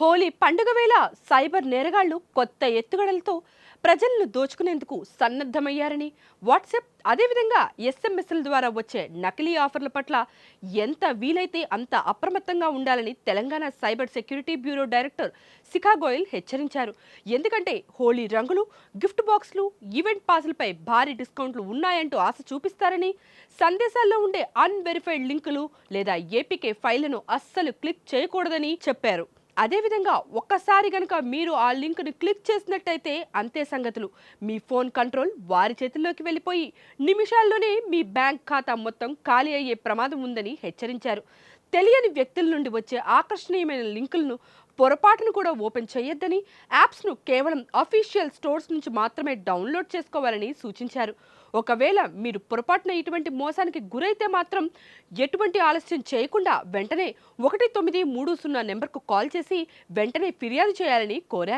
హోలీ పండుగ వేళ సైబర్ నేరగాళ్లు కొత్త ఎత్తుగడలతో ప్రజలను దోచుకునేందుకు సన్నద్ధమయ్యారని వాట్సాప్ అదేవిధంగా ఎస్ఎంఎస్ల ద్వారా వచ్చే నకిలీ ఆఫర్ల పట్ల ఎంత వీలైతే అంత అప్రమత్తంగా ఉండాలని Telangana cyber security bureau director Shikha Goyal హెచ్చరించారు. ఎందుకంటే హోలీ రంగులు, గిఫ్ట్ బాక్సులు, ఈవెంట్ పాసులపై భారీ డిస్కౌంట్లు ఉన్నాయంటూ ఆశ చూపిస్తారని, సందేశాల్లో ఉండే అన్వెరిఫైడ్ లింకులు లేదా ఏపీకే ఫైళ్లను అస్సలు క్లిక్ చేయకూడదని చెప్పారు. అదేవిధంగా ఒక్కసారి గనక మీరు ఆ లింక్ను క్లిక్ చేసినట్టయితే అంతే సంగతులు. మీ ఫోన్ కంట్రోల్ వారి చేతుల్లోకి వెళ్ళిపోయి నిమిషాల్లోనే మీ బ్యాంక్ ఖాతా మొత్తం ఖాళీ అయ్యే ప్రమాదం ఉందని హెచ్చరించారు. తెలియని వ్యక్తుల నుండి వచ్చే ఆకర్షణీయమైన లింకులను పొరపాటును కూడా ఓపెన్ చేయొద్దని, యాప్స్ను కేవలం అఫీషియల్ స్టోర్స్ నుంచి మాత్రమే డౌన్లోడ్ చేసుకోవాలని సూచించారు. ఒకవేళ మీరు పొరపాటున ఇటువంటి మోసానికి గురైతే మాత్రం ఎటువంటి ఆలస్యం చేయకుండా వెంటనే 1930 నెంబర్కు కాల్ చేసి వెంటనే ఫిర్యాదు చేయాలని కోరారు.